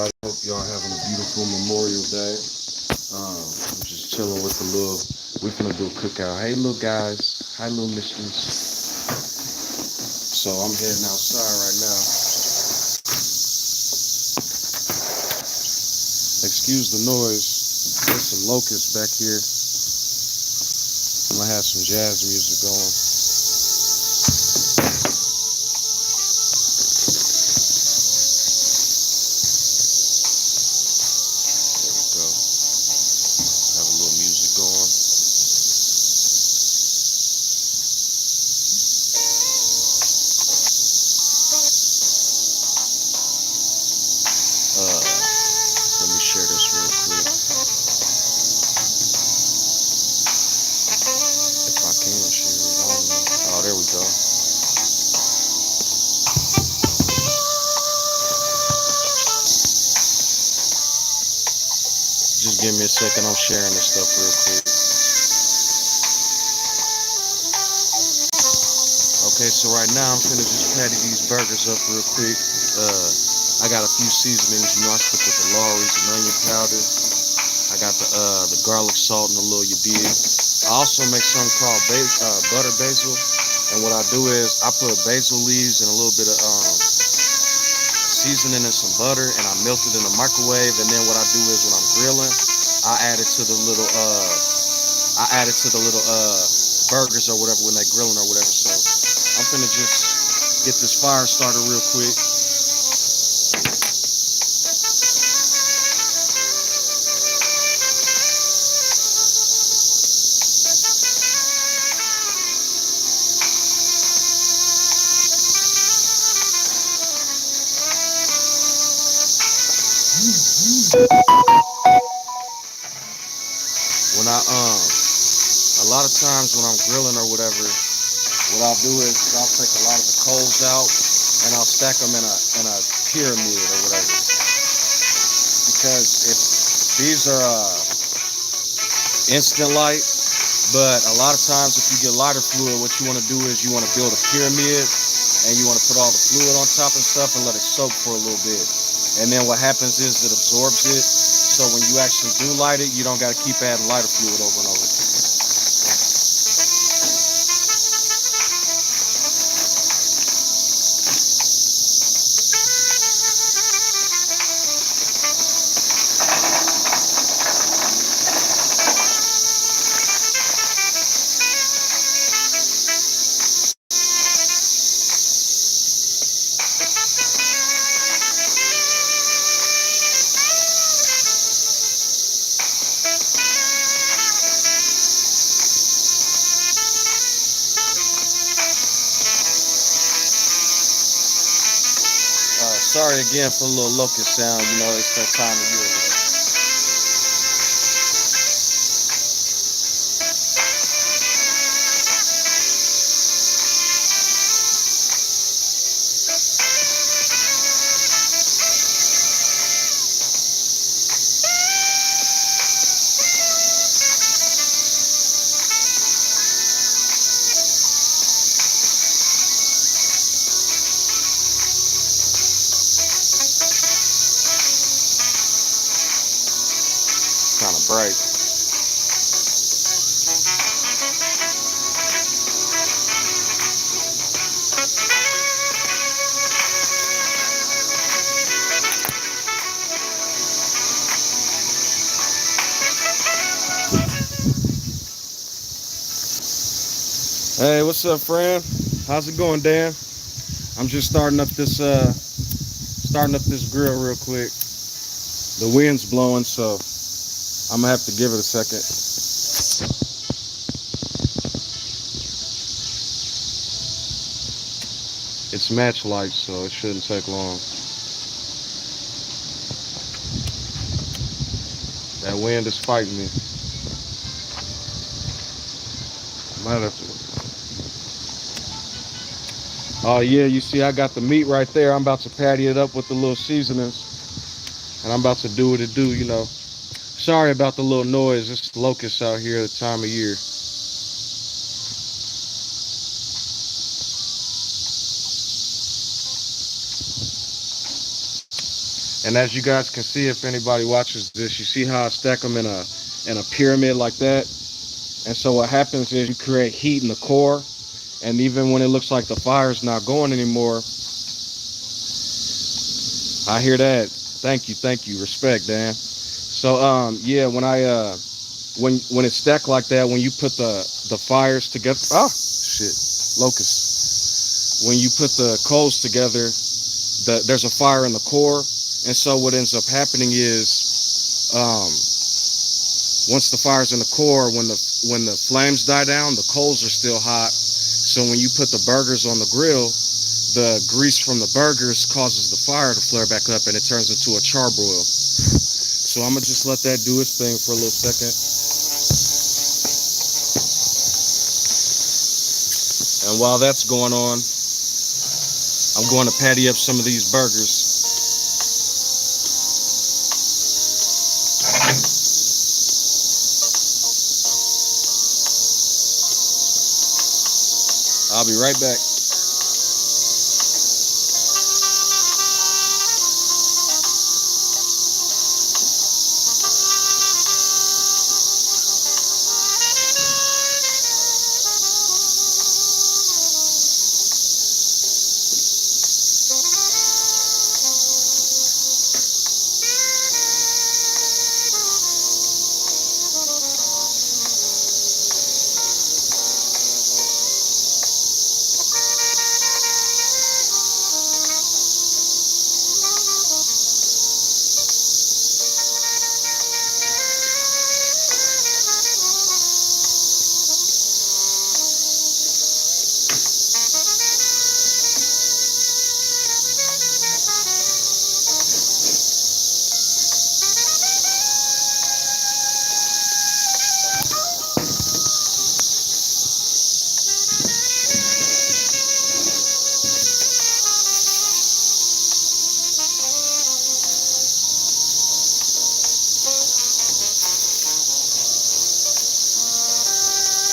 everybody. Hope y'all having a beautiful Memorial Day. I'm just chilling with the little. We finna do a cookout. Hey, little guys. Hi, little mistress. So I'm heading outside right now. Excuse the noise. There's some locusts back here. I'm gonna have some jazz music going. There we go. Have a little music going. Uh, Let me share this real quick. If I can share it. I don't know. Oh, there we go. Just give me a second. I'm sharing this stuff real quick. Okay, so right now I'm finna just patty these burgers up real quick. I got a few seasonings. You know, I stick with the Lawry's and onion powder. I got the garlic salt and a little you dig. I also make something called butter basil. And what I do is I put basil leaves and a little bit of seasoning and some butter, and I melt it in the microwave. And then what I do is when I'm grilling, I add it to the little burgers or whatever when they grilling or whatever. So I'm finna just get this fire started real quick. When I A lot of times when I'm grilling or whatever, what I'll do is I'll take a lot of the coals out and I'll stack them in a pyramid or whatever. Because if these are instant light, but a lot of times if you get lighter fluid, what you want to do is you want to build a pyramid and you want to put all the fluid on top and stuff and let it soak for a little bit. And then what happens is it absorbs it. So when you actually do light it, you don't got to keep adding lighter fluid over and over. Sorry again for a little locust sound. You know, it's that time of year. It's kind of bright. Hey, what's up, friend? How's it going, Dan? I'm just starting up this grill real quick. The wind's blowing, so I'm gonna have to give it a second. It's match light, so it shouldn't take long. That wind is fighting me. Might have to. Oh yeah, you see, I got the meat right there. I'm about to patty it up with the little seasonings, and I'm about to do what it do. You know. Sorry about the little noise. It's locusts out here at the time of year. And as you guys can see, if anybody watches this, you see how I stack them in a pyramid like that. And so what happens is you create heat in the core, and even when it looks like the fire's not going anymore, I hear that. Thank you, respect, Dan. So yeah, when it's stacked like that, when you put the fires together, shit, locust. When you put the coals together, there's a fire in the core, and so what ends up happening is once the fire's in the core, when the flames die down, the coals are still hot. So when you put the burgers on the grill, the grease from the burgers causes the fire to flare back up, and it turns into a charbroil. So I'm gonna just let that do its thing for a little second. And while that's going on, I'm going to patty up some of these burgers. I'll be right back.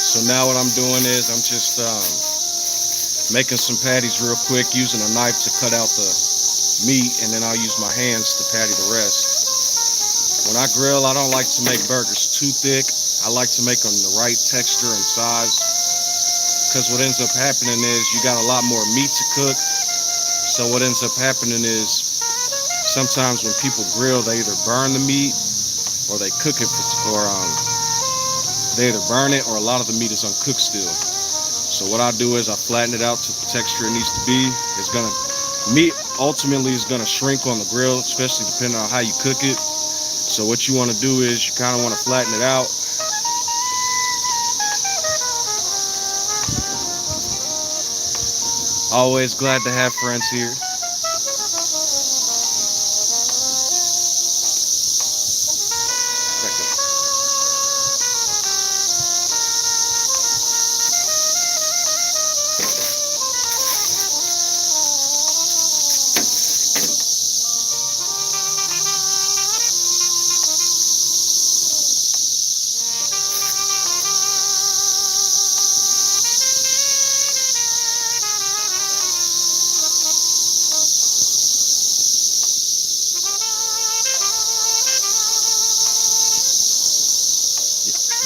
So now what I'm doing is I'm just making some patties real quick, using a knife to cut out the meat, and then I'll use my hands to patty the rest. When I grill, I don't like to make burgers too thick. I like to make them the right texture and size, because what ends up happening is you got a lot more meat to cook. So what ends up happening is sometimes when people grill, they either burn the meat or they cook it or they either burn it, or a lot of the meat is uncooked still. So what I do is I flatten it out to the texture it needs to be. Meat ultimately is gonna shrink on the grill, especially depending on how you cook it. So what you want to do is you kind of want to flatten it out. Always glad to have friends here.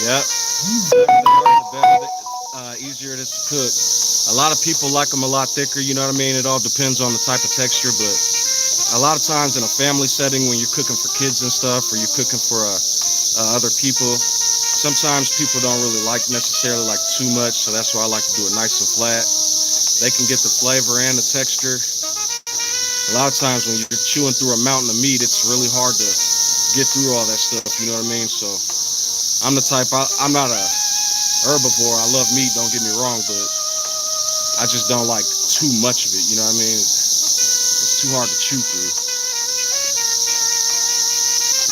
Yep. The better, easier it is to cook. A lot of people like them a lot thicker, you know what I mean? It all depends on the type of texture, but a lot of times in a family setting, when you're cooking for kids and stuff, or you're cooking for other people, sometimes people don't really necessarily like too much, so that's why I like to do it nice and flat. They can get the flavor and the texture. A lot of times when you're chewing through a mountain of meat, it's really hard to get through all that stuff, you know what I mean? So I'm the type, I'm not a herbivore. I love meat, don't get me wrong, but I just don't like too much of it, you know what I mean? It's too hard to chew through.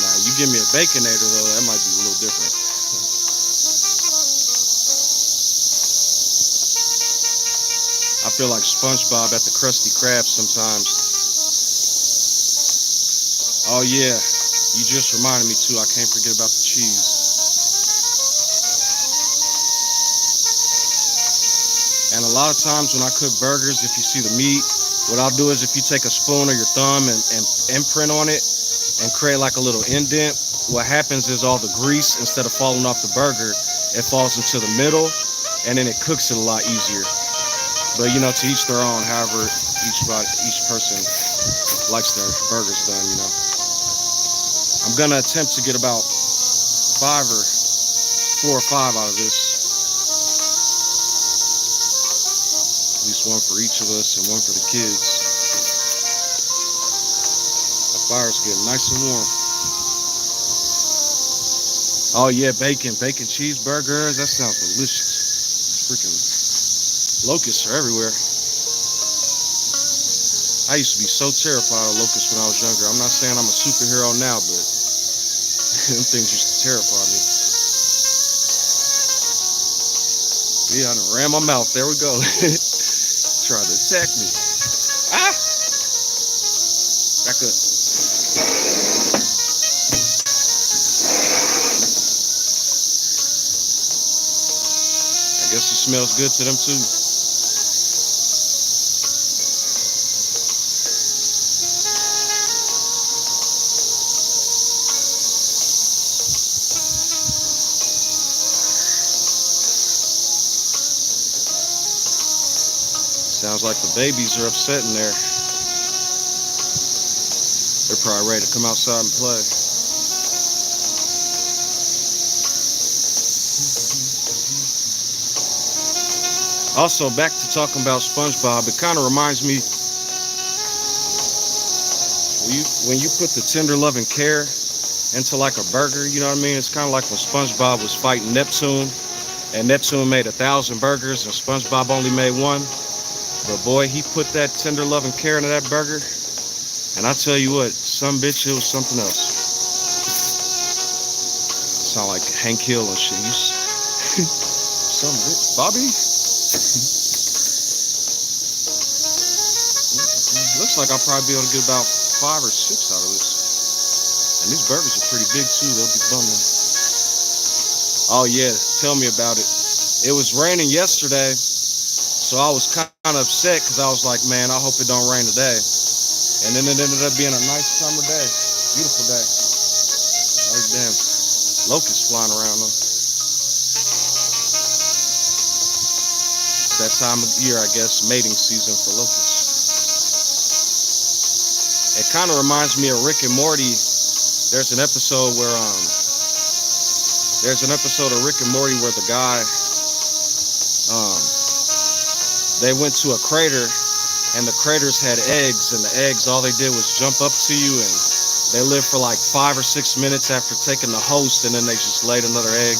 Now, you give me a Baconator, though, that might be a little different. I feel like SpongeBob at the Krusty Krab sometimes. Oh, yeah, you just reminded me, too. I can't forget about the cheese. And a lot of times when I cook burgers, if you see the meat, What I'll do is if you take a spoon or your thumb and imprint on it and create like a little indent, what happens is all the grease, instead of falling off the burger, it falls into the middle and then it cooks it a lot easier. But you know, to each their own, however each person likes their burgers done, you know. I'm gonna attempt to get about 4 or 5 out of this. At least one for each of us and one for the kids. The fire's getting nice and warm. Oh yeah, bacon cheeseburgers. That sounds delicious. Freaking locusts are everywhere. I used to be so terrified of locusts when I was younger. I'm not saying I'm a superhero now, but them things used to terrify me. Yeah, I done ran my mouth. There we go. Trying to attack me. Ah! Back up. I guess it smells good to them too. Sounds like the babies are upset in there. They're probably ready to come outside and play. Also, back to talking about SpongeBob, it kind of reminds me, when you put the tender love and care into like a burger, you know what I mean? It's kind of like when SpongeBob was fighting Neptune, and Neptune made 1,000 burgers and SpongeBob only made one. But boy, he put that tender love and care into that burger, and I tell you what, some bitch, it was something else. Sound like Hank Hill and shit. Some bitch, Bobby. Looks like I'll probably be able to get about 5 or 6 out of this. And these burgers are pretty big too. They'll be bumming. Oh yeah, tell me about it. It was raining yesterday, so I was kind of upset because I was like, man, I hope it don't rain today. And then it ended up being a nice summer day, beautiful day. Like damn, locusts flying around though. It's that time of year, I guess, mating season for locusts. It kind of reminds me of Rick and Morty. There's an episode of Rick and Morty where the guy, they went to a crater, and the craters had eggs, and the eggs, all they did was jump up to you, and they lived for like 5 or 6 minutes after taking the host, and then they just laid another egg.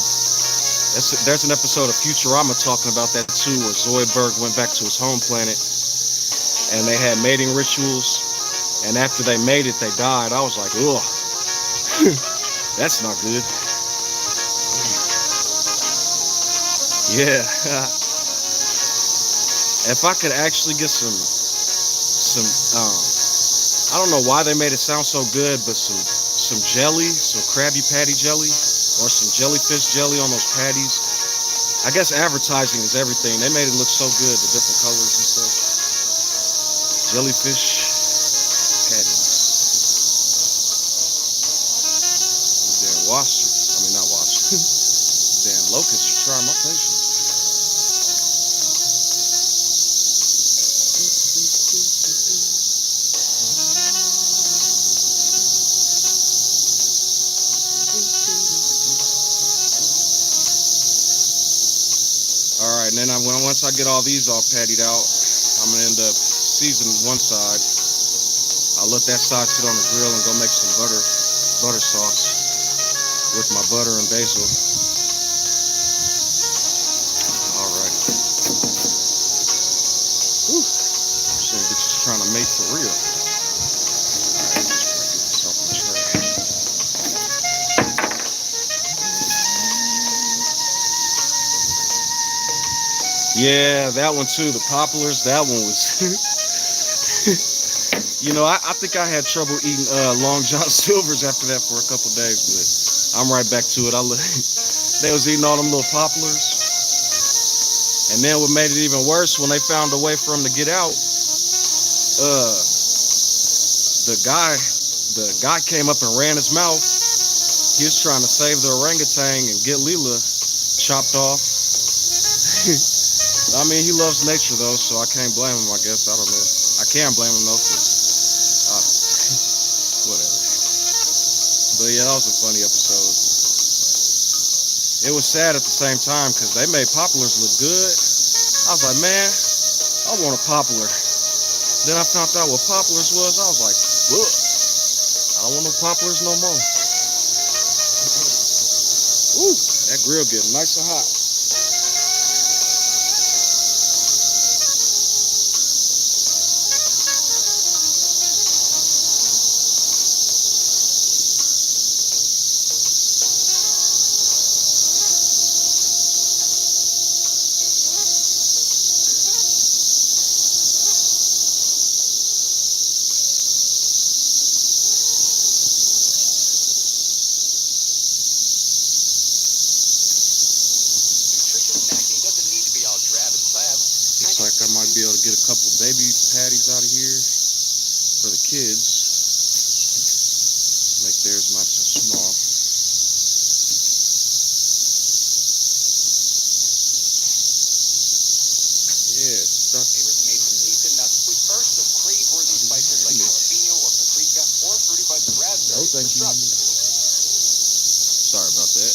There's an episode of Futurama talking about that too, where Zoidberg went back to his home planet, and they had mating rituals, and after they made it, they died. I was like, ugh, that's not good. Yeah. If I could actually get some I don't know why they made it sound so good, but some jelly, some Krabby Patty jelly, or some jellyfish jelly on those patties. I guess advertising is everything. They made it look so good, the different colors and stuff. Jellyfish patties. Damn wasps. I mean, not wasps. Damn locusts are trying my patience. Alright, and then once I get all these all pattied out, I'm going to end up seasoning one side. I'll let that side sit on the grill and go make some butter sauce with my butter and basil. Alright. Whew. Some bitches trying to mate for real. Alright, let's get this off the tray. Yeah, that one too, the poplars, that one was, you know, I think I had trouble eating Long John Silver's after that for a couple days, but I'm right back to it. They was eating all them little poplars, and then what made it even worse, when they found a way for them to get out, uh, the guy came up and ran his mouth. He was trying to save the orangutan and get Leela chopped off. I mean, he loves nature though, so I can't blame him. I guess I don't know. I can't blame him though, 'cause whatever. But yeah, that was a funny episode. It was sad at the same time because they made poplars look good. I was like, man, I want a poplar. Then I found out what poplars was. I was like, ugh, I don't want no poplars no more. Ooh, that grill getting nice and hot. Looks like I might be able to get a couple baby patties out of here for the kids. Make theirs nice and small. Yeah, stuck. Made with seasoned nuts with bursts of crave-worthy spices like jalapeno or paprika or fruity bites of raspberry. No, thank you. Sorry about that.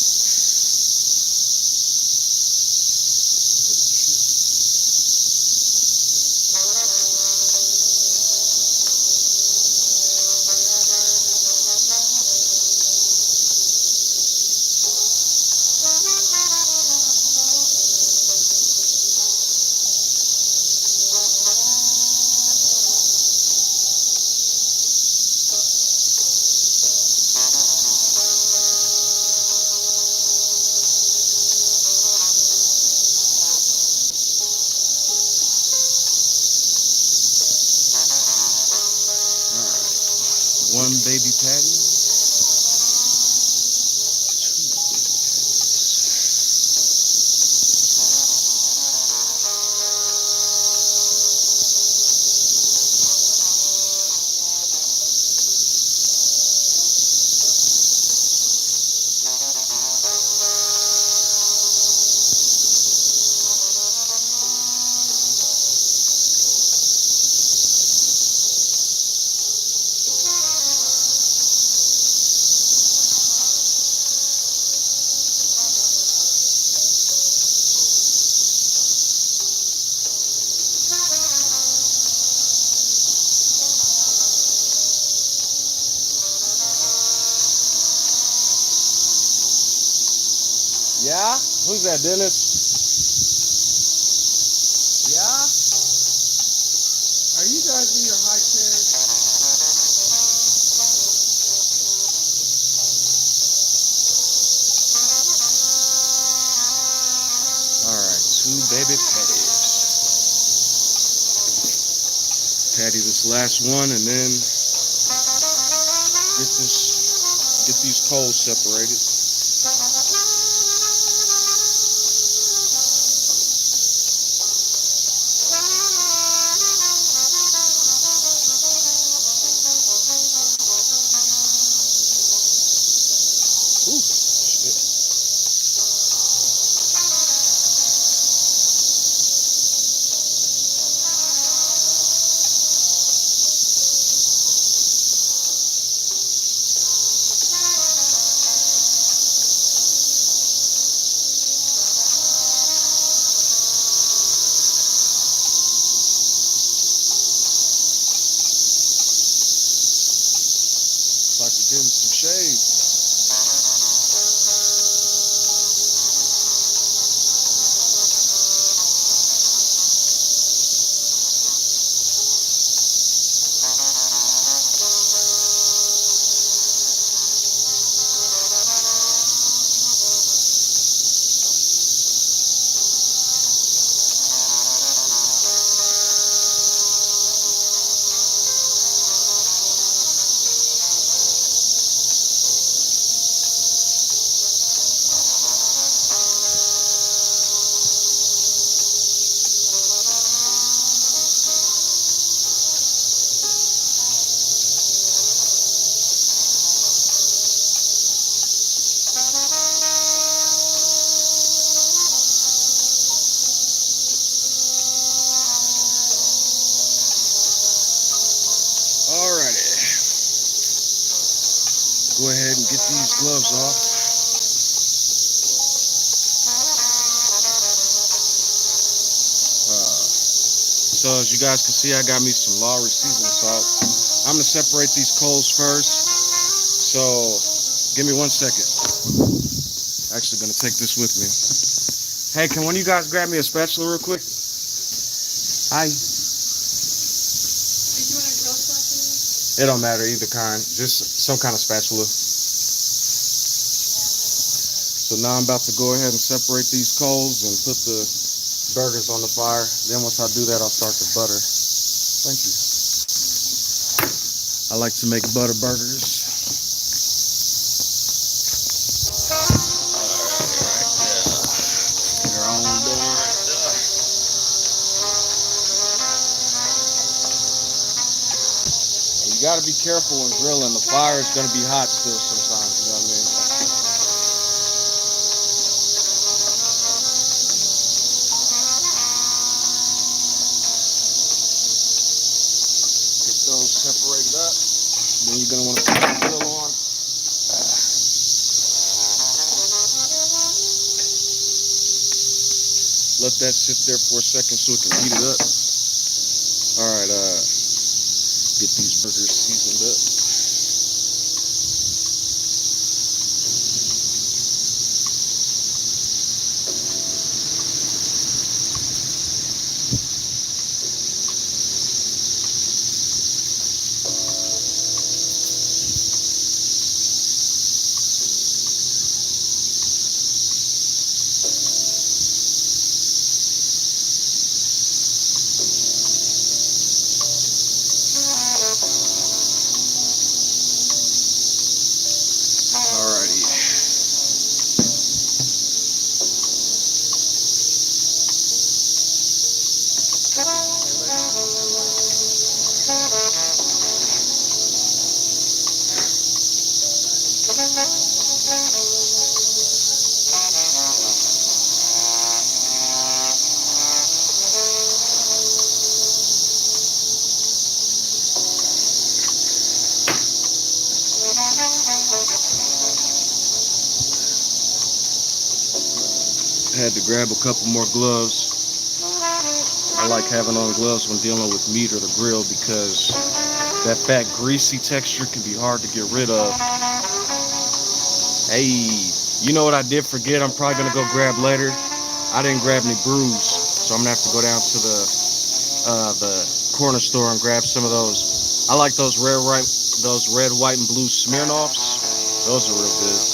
One baby patty. Two baby Yeah? Who's that, Dennis? Yeah? Are you guys in your high chairs? Alright, two baby patties. Patty this last one and then get these coals separated. Ooh, shit. Looks like we're getting some shade. Go ahead and get these gloves off. So as you guys can see, I got me some Lawry seasoning salt. I'm gonna separate these coals first. So give me 1 second. Actually gonna take this with me. Hey, can one of you guys grab me a spatula real quick? Hi. It don't matter, either kind. Just some kind of spatula. So now I'm about to go ahead and separate these coals and put the burgers on the fire. Then once I do that, I'll start the butter. Thank you. I like to make butter burgers. They're all done right there. And you gotta be careful when grilling. The fire is gonna be hot still sometimes, you know what I mean? Get those separated up. Then you're gonna want to put the grill on. Let that sit there for a second so it can heat it up. All right, get these burgers seasoned up. Alrighty. I had to grab a couple more gloves. I like having on gloves when dealing with meat or the grill because that fat greasy texture can be hard to get rid of. Hey, you know what I did forget? I'm probably gonna go grab later. I didn't grab any brews, so I'm gonna have to go down to the corner store and grab some of those. I like those red, white, and blue Smirnoffs. Those are real good.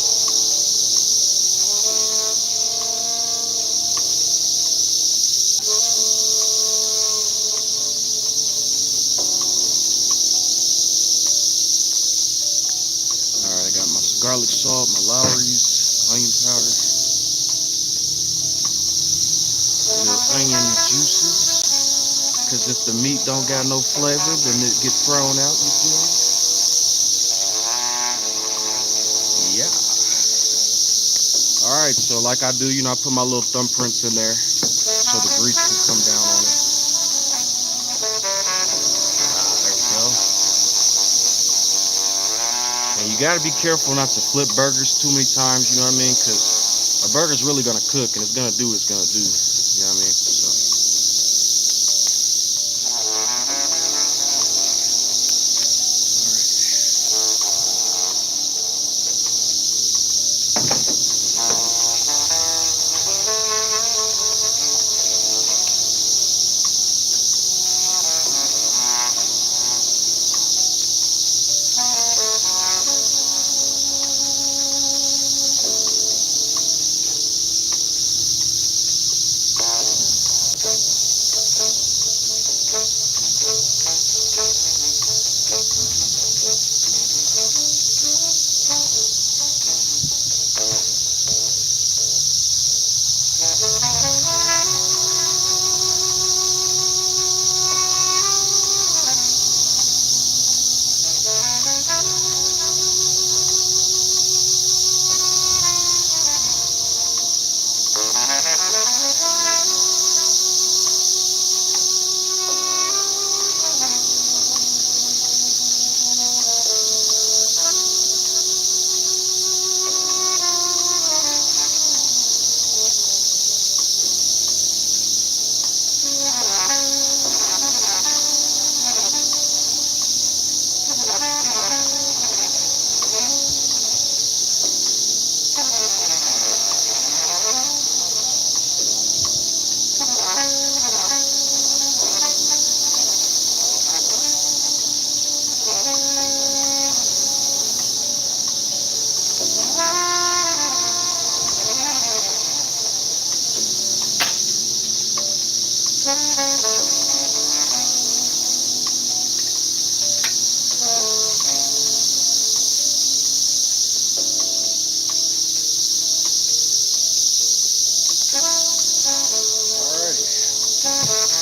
Alright, I got my garlic salt, my Lawry's, onion powder, little onion juices. Because if the meat don't got no flavor, then it get thrown out, you feel me? Yeah. Alright, so like I do, you know, I put my little thumbprints in there so the grease can come down on it. There we go. And you gotta be careful not to flip burgers too many times, you know what I mean? Because a burger's really gonna cook and it's gonna do what it's gonna do. You know what I mean? So.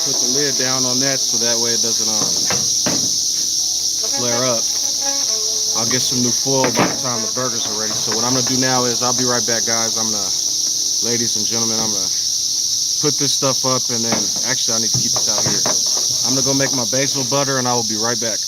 Put the lid down on that so that way it doesn't flare up. I'll get some new foil by the time the burgers are ready. So what I'm gonna do now is I'll be right back, guys. Ladies and gentlemen, I'm gonna put this stuff up, and then actually I need to keep this out here. I'm gonna go make my basil butter, and I will be right back.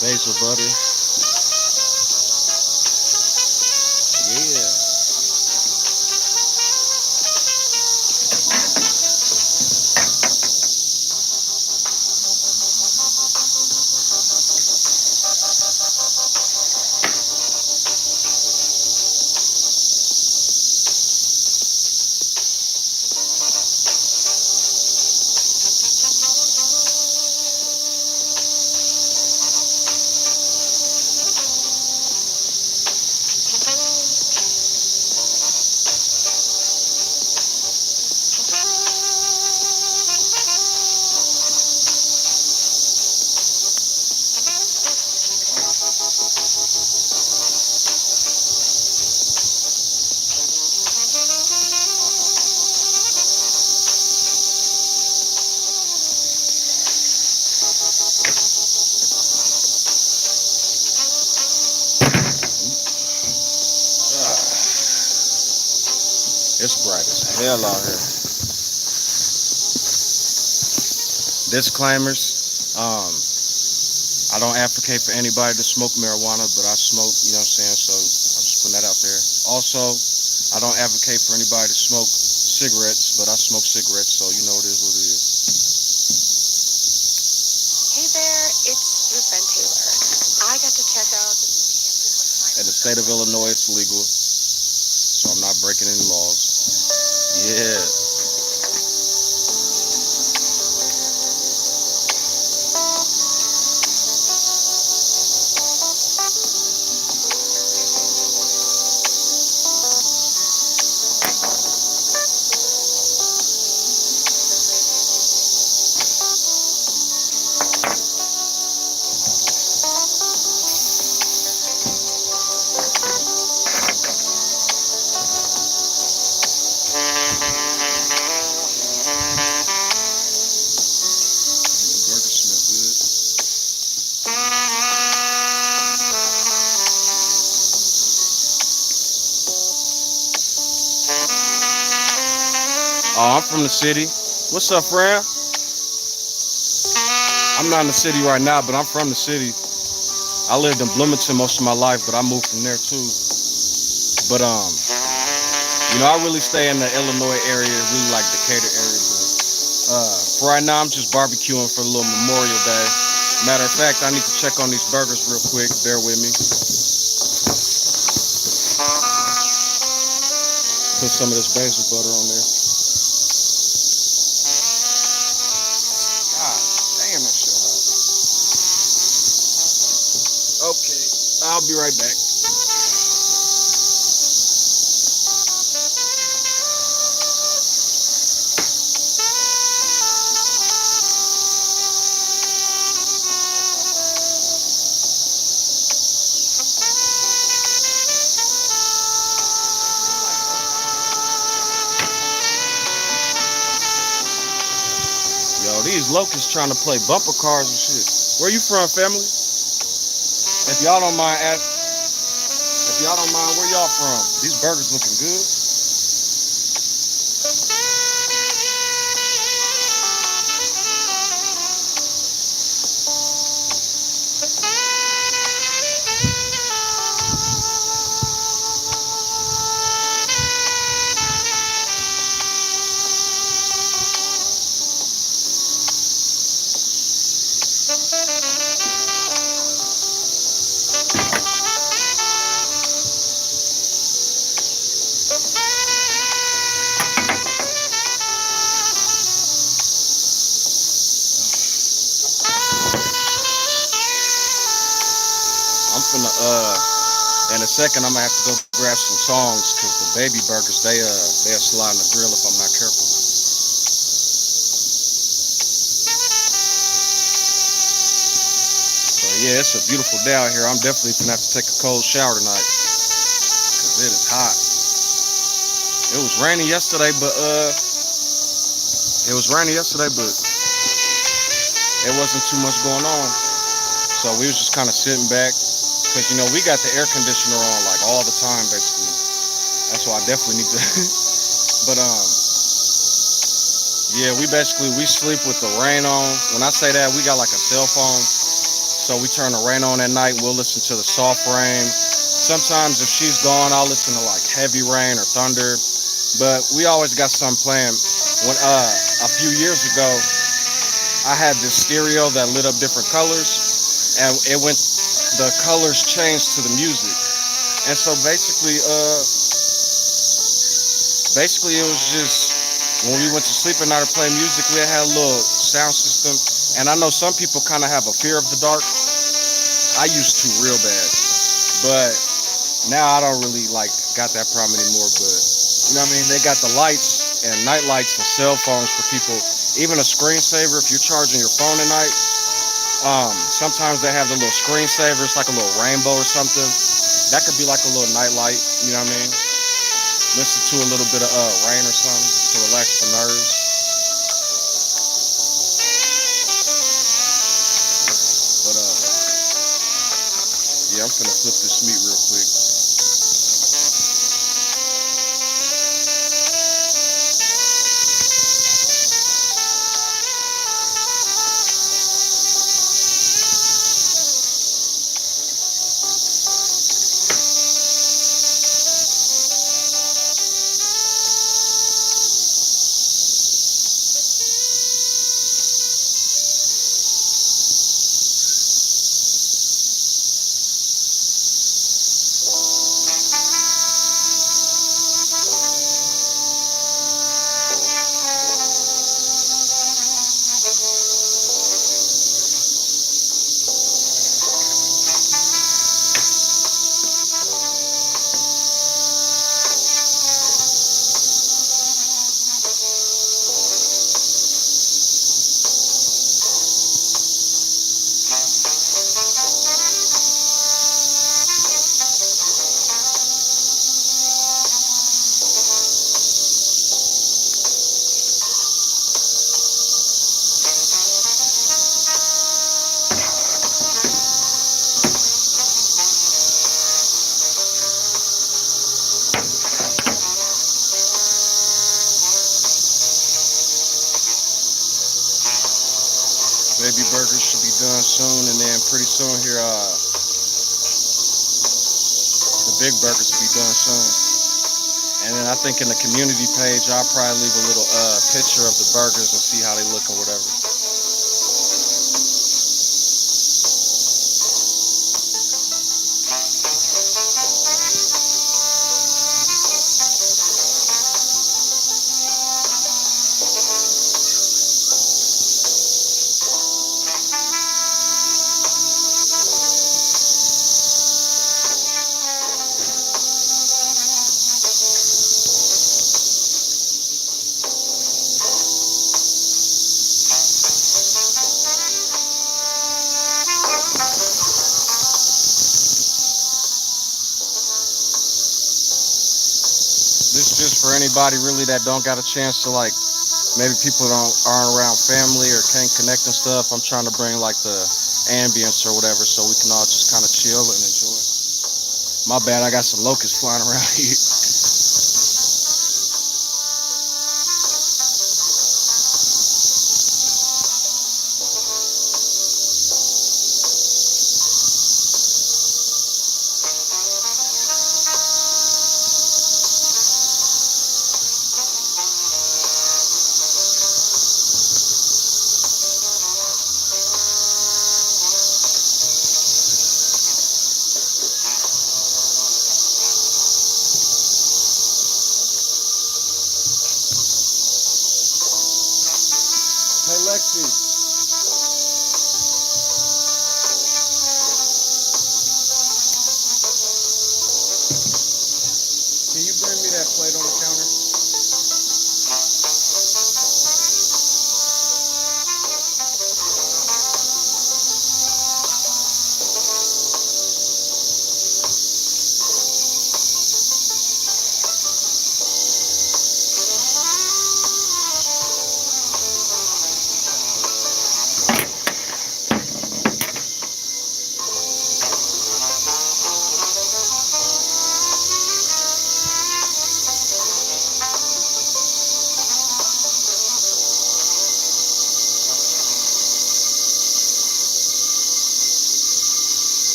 Basil butter. Yeah. It's bright as hell out here. Disclaimers. I don't advocate for anybody to smoke marijuana, but I smoke, you know what I'm saying? So I'm just putting that out there. Also, I don't advocate for anybody to smoke cigarettes, but I smoke cigarettes, so you know it is what it is. Hey there, it's your friend Taylor. I got to check out the New Hampton Refinery. In the state of Illinois, it's legal, so I'm not breaking any laws. Yeah. Burger smell good. Oh, I'm from the city. What's up, friend? I'm not in the city right now, but I'm from the city. I lived in Bloomington most of my life, but I moved from there too. But I really stay in the Illinois area, really like Decatur area. But for right now, I'm just barbecuing for a little Memorial Day. Matter of fact, I need to check on these burgers real quick. Bear with me. Put some of this basil butter on there. God damn, that shit hot. Okay, I'll be right back. Yo, these locusts trying to play bumper cars and shit. Where you from, family? If y'all don't mind, where y'all from? These burgers looking good. I'm finna in a second I'm gonna have to go grab some songs because the baby burgers they'll slide in the grill if I'm not careful. So yeah, it's a beautiful day out here. I'm definitely gonna have to take a cold shower tonight because it is hot. It was raining yesterday, but it wasn't too much going on. So we was just kind of sitting back because we got the air conditioner on like all the time basically. That's why I definitely need to. But yeah, we sleep with the rain on. When I say that, we got like a cell phone, so we turn the rain on at night. We'll listen to the soft rain. Sometimes if she's gone, I'll listen to like heavy rain or thunder. But we always got something playing. When a few years ago, I had this stereo that lit up different colors, and the colors changed to the music. And so basically it was just when we went to sleep at night to play music, we had a little sound system. And I know some people kind of have a fear of the dark. I used to real bad, but now I don't really got that problem anymore. But you know what I mean? They got the lights and night lights and cell phones for people. Even a screensaver if you're charging your phone at night. Sometimes they have the little screensaver. It's like a little rainbow or something. That could be like a little night light. You know what I mean? Listen to a little bit of rain or something to relax the nerves. But yeah, I'm finna flip this meat real quick. Baby burgers should be done soon, and then pretty soon here, the big burgers will be done soon. And then I think in the community page, I'll probably leave a little picture of the burgers and see how they look or whatever. This is just for anybody really that don't got a chance to like, maybe people aren't around family or can't connect and stuff. I'm trying to bring like the ambience or whatever so we can all just kind of chill and enjoy. My bad, I got some locusts flying around here. Hey Lexi, can you bring me that plate on the counter?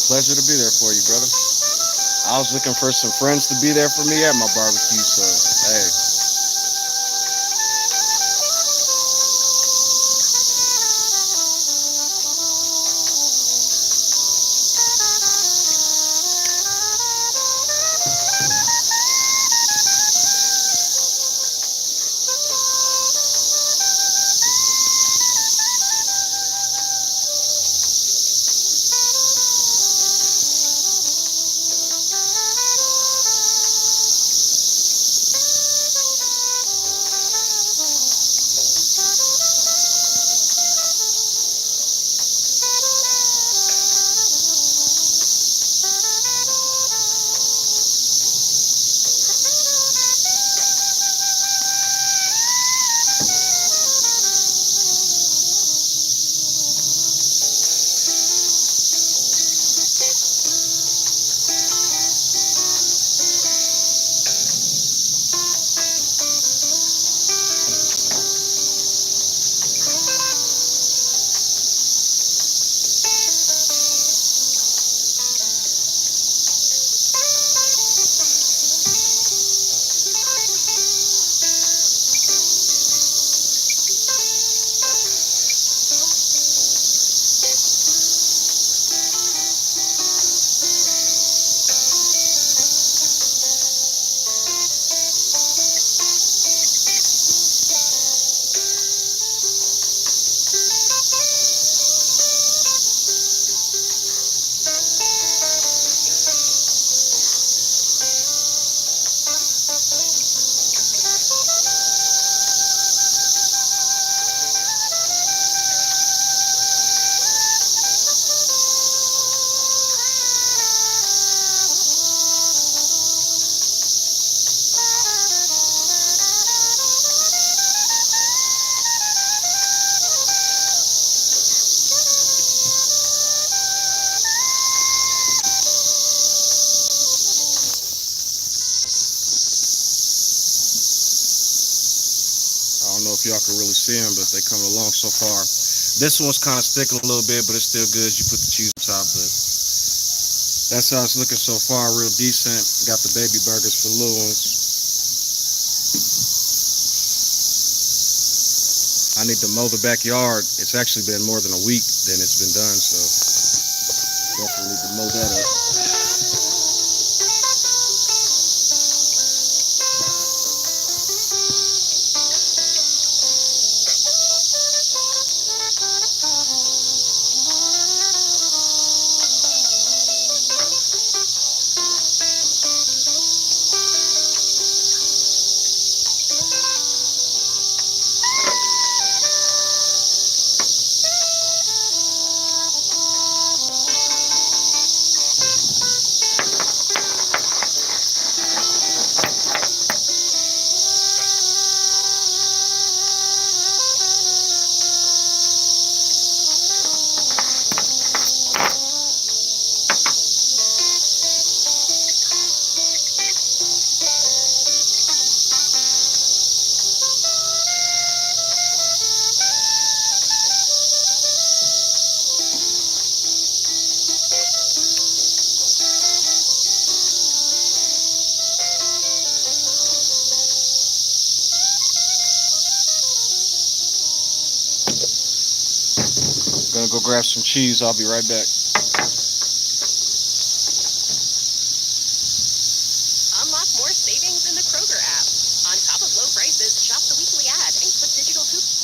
Pleasure to be there for you, brother. I was looking for some friends to be there for me at my barbecue, so hey. if y'all can really see them, but they coming along so far. This one's kind of sticking a little bit, but it's still good. You put the cheese on top, but that's how it's looking so far. Real decent. Got the baby burgers for the little ones. I need to mow the backyard. It's actually been more than a week than it's been done, so definitely need to mow that up. Gonna go grab some cheese. I'll be right back. Unlock more savings in the Kroger app. On top of low prices, shop the weekly ad and clip digital coupons.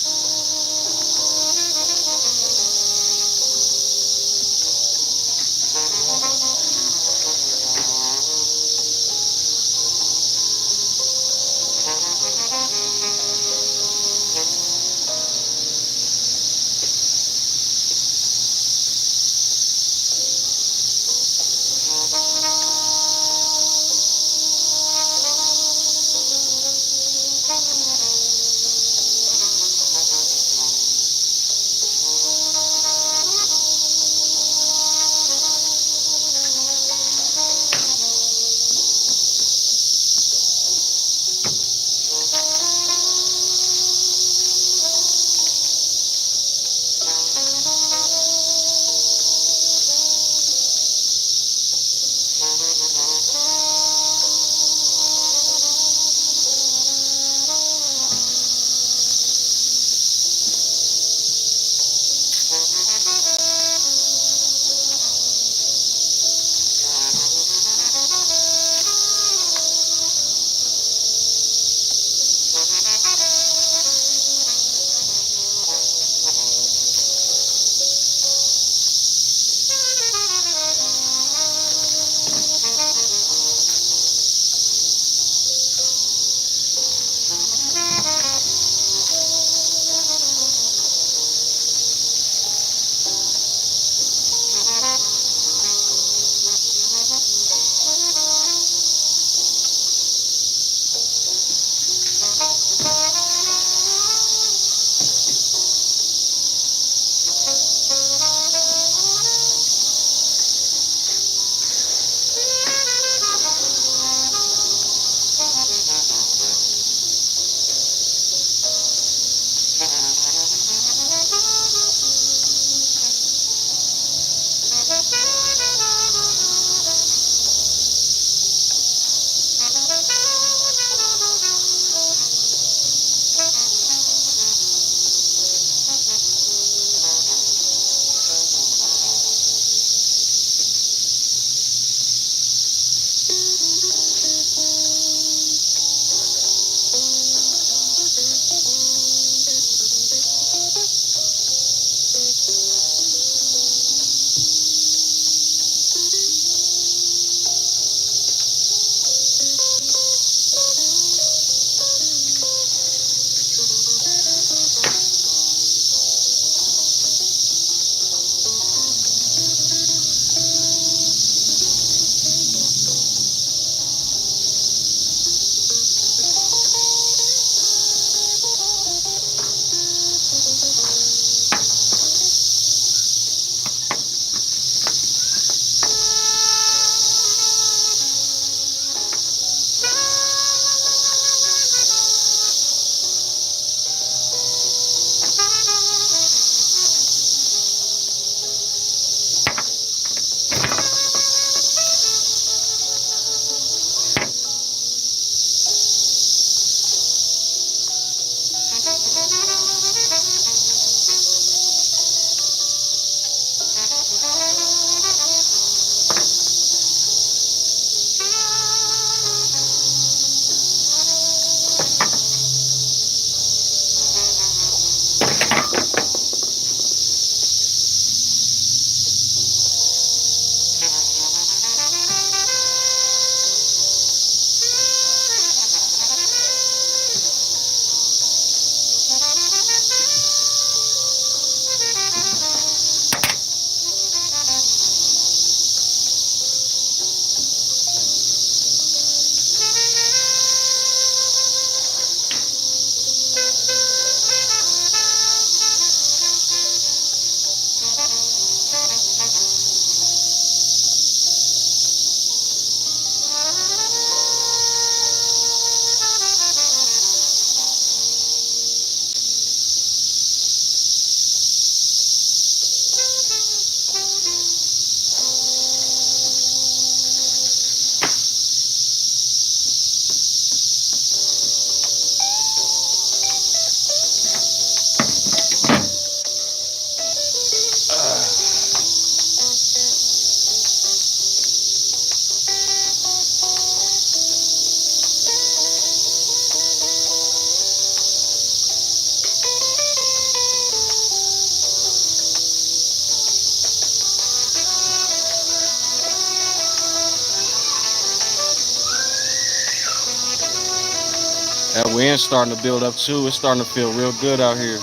That wind's starting to build up too. It's starting to feel real good out here.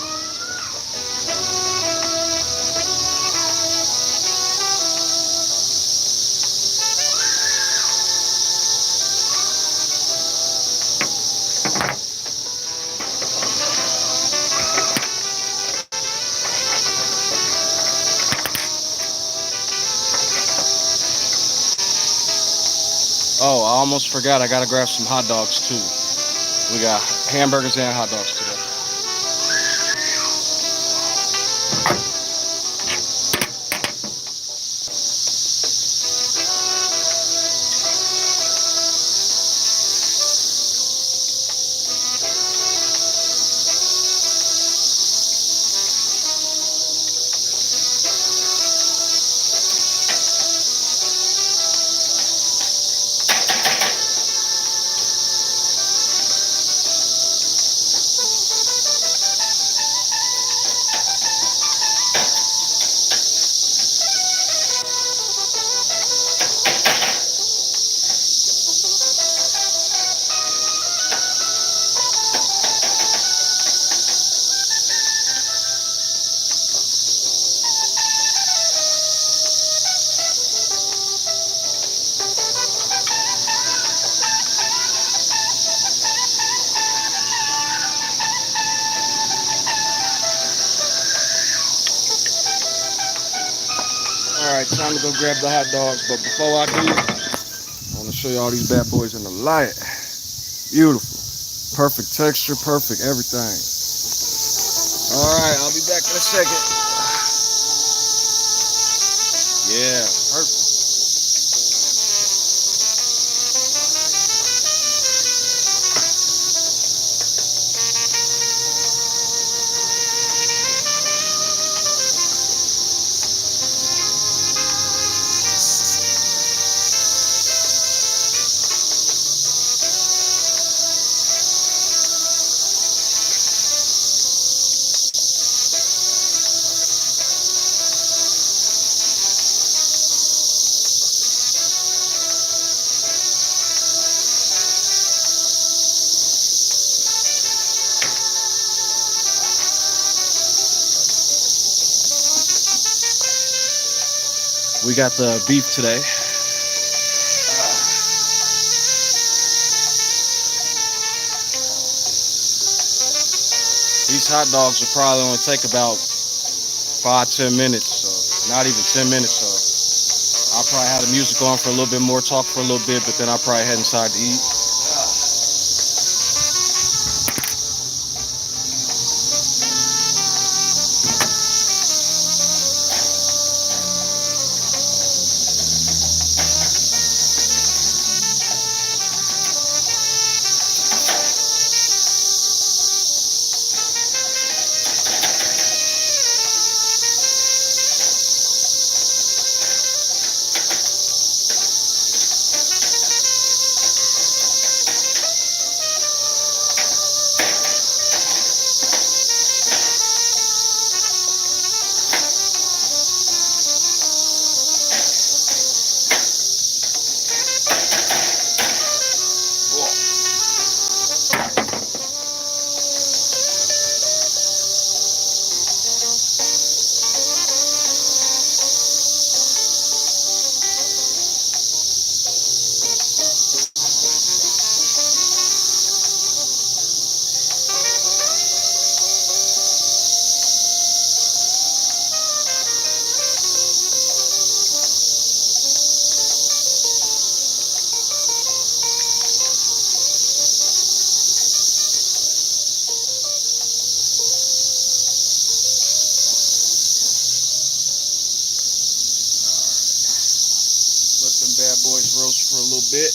Oh, I almost forgot. I gotta grab some hot dogs too. We got hamburgers and hot dogs today. All right, time to go grab the hot dogs. But before I do, I want to show you all these bad boys in the light. Beautiful. Perfect texture, perfect everything. All right, I'll be back in a second. Yeah, perfect. We got the beef today. These hot dogs will probably only take about 5-10 minutes, so not even 10 minutes. So I'll probably have the music on for a little bit more, talk for a little bit, but then I'll probably head inside to eat. Let them bad boys roast for a little bit.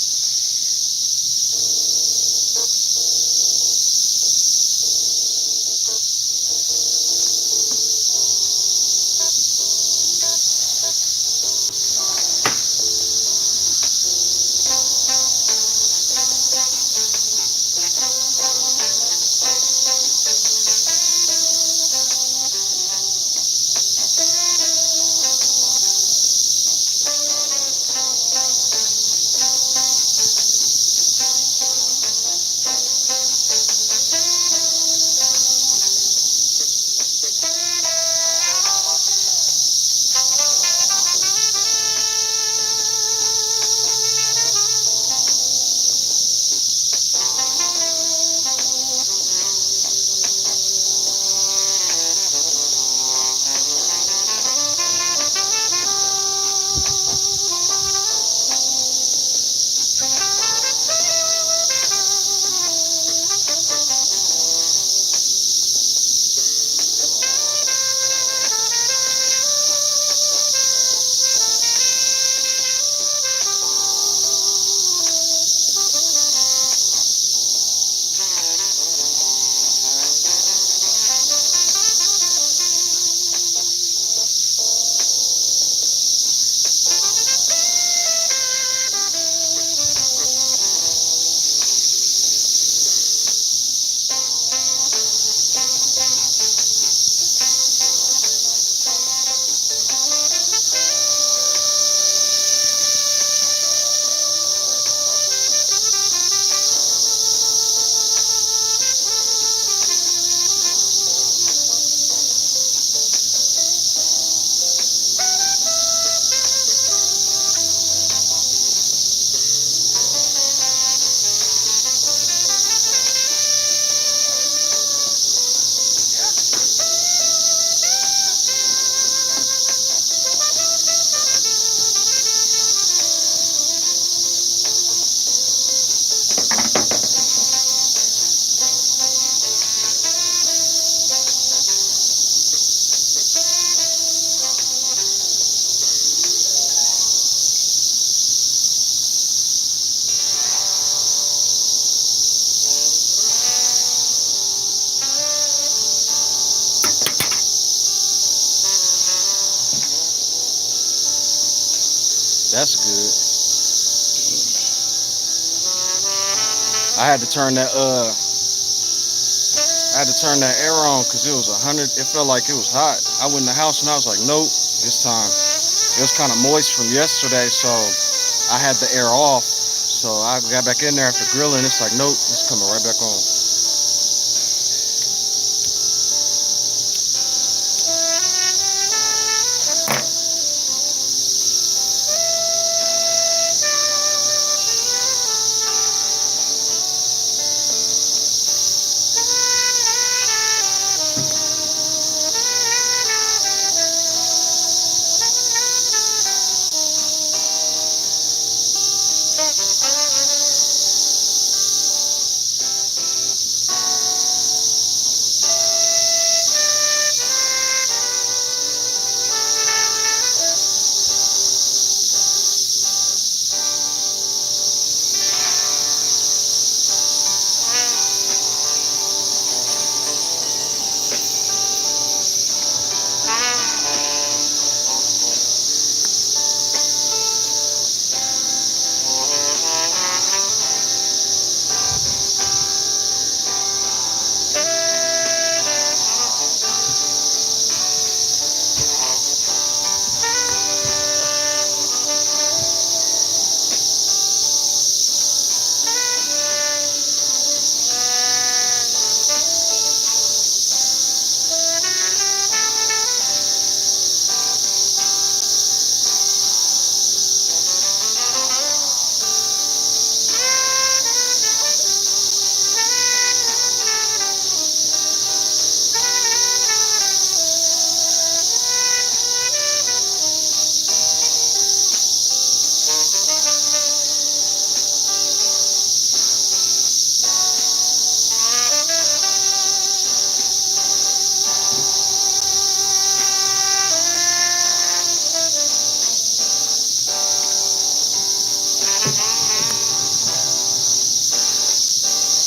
That's good. I had to turn that air on because it was 100. It felt like it was hot. I went in the house and I was like, nope, this time. It was kind of moist from yesterday, so I had the air off. So I got back in there after grilling. It's like, nope, it's coming right back on.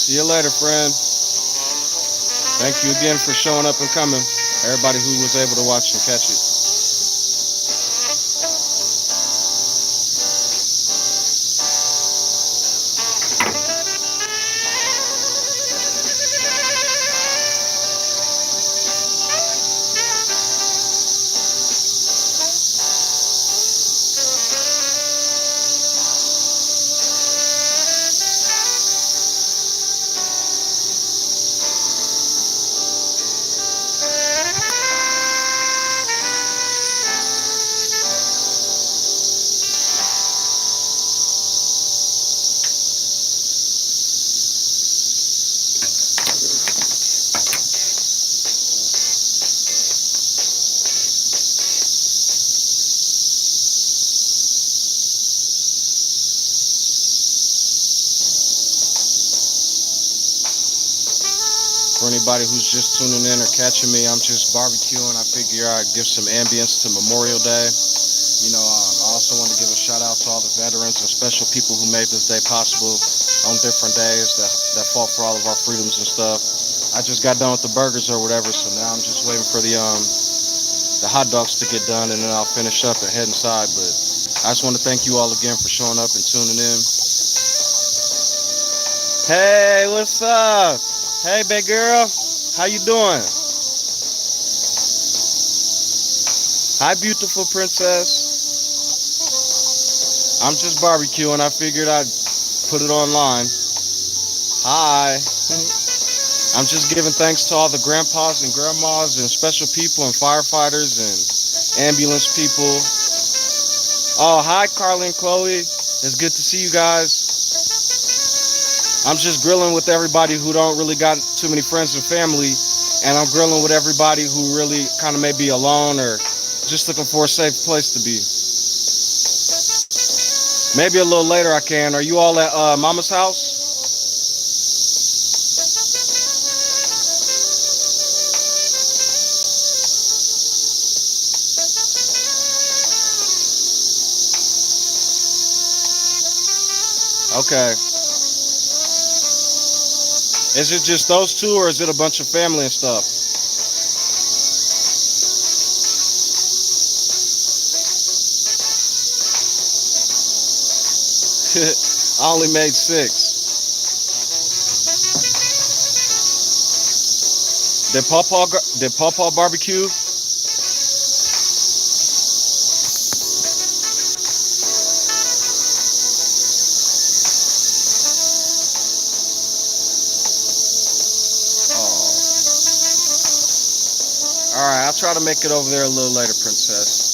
See you later, friend. Thank you again for showing up and coming. Everybody who was able to watch and catch it. For anybody who's just tuning in or catching me, I'm just barbecuing. I figure I'd give some ambience to Memorial Day. I also want to give a shout out to all the veterans and special people who made this day possible on different days that fought for all of our freedoms and stuff. I just got done with the burgers or whatever, so now I'm just waiting for the hot dogs to get done, and then I'll finish up and head inside. But I just want to thank you all again for showing up and tuning in. Hey, what's up? Hey, big girl, how you doing? Hi, beautiful princess. I'm just barbecuing. I figured I'd put it online. Hi. I'm just giving thanks to all the grandpas and grandmas and special people and firefighters and ambulance people. Oh, hi, Carly and Chloe. It's good to see you guys. I'm just grilling with everybody who don't really got too many friends and family, and I'm grilling with everybody who really kind of may be alone or just looking for a safe place to be. Maybe a little later I can. Are you all at Mama's house? Okay. Is it just those two, or is it a bunch of family and stuff? I only made 6. Did Pawpaw barbecue? Oh. Alright, I'll try to make it over there a little later, princess.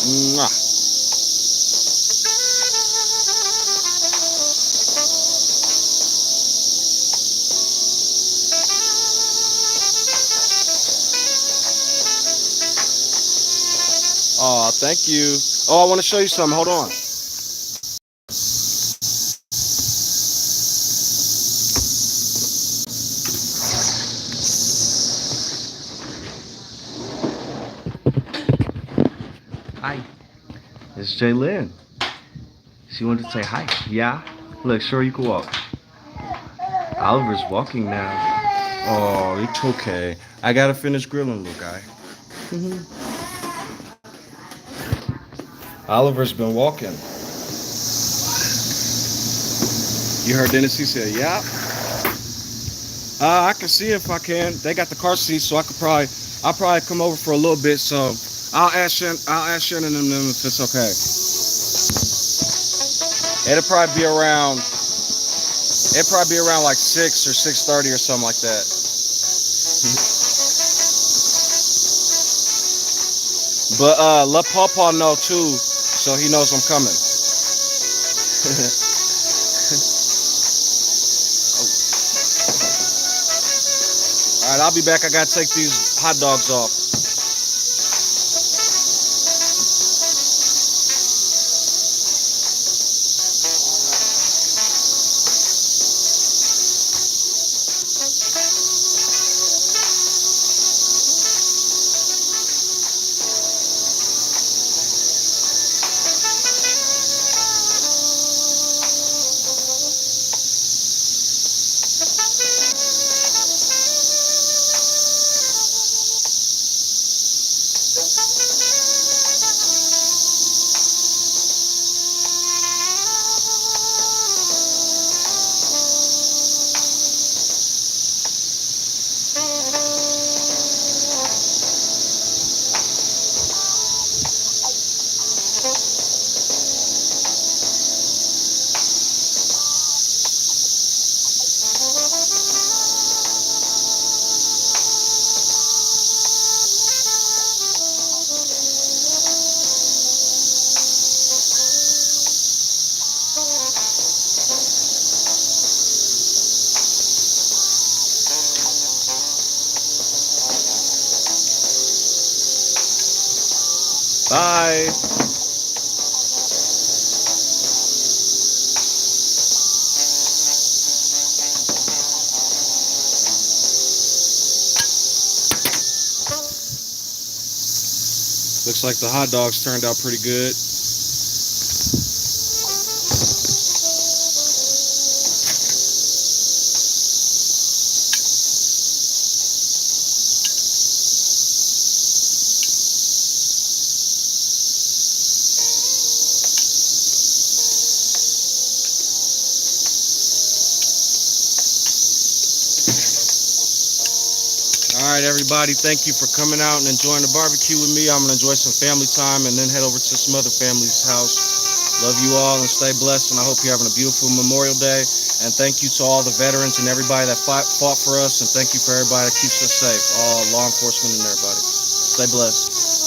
Mwah. Oh, thank you. Oh, I want to show you something. Hold on. Hi. It's Jaylyn. She wanted to say hi. Yeah? Look, sure you can walk. Oliver's walking now. Oh, it's okay. I gotta finish grilling, little guy. Oliver's been walking. You heard Dennis? He said, yeah. I can see if I can. They got the car seat, so I'll probably come over for a little bit. So I'll ask Shannon and them if it's okay. It'll probably be around like 6 or 6:30 or something like that. But let Pawpaw know too, so he knows I'm coming. All right, I'll be back. I gotta take these hot dogs off. Bye. Looks like the hot dogs turned out pretty good. All right, everybody, thank you for coming out and enjoying the barbecue with me. I'm going to enjoy some family time and then head over to some other family's house. Love you all and stay blessed, and I hope you're having a beautiful Memorial Day. And thank you to all the veterans and everybody that fought for us, and thank you for everybody that keeps us safe, all law enforcement and everybody. Stay blessed.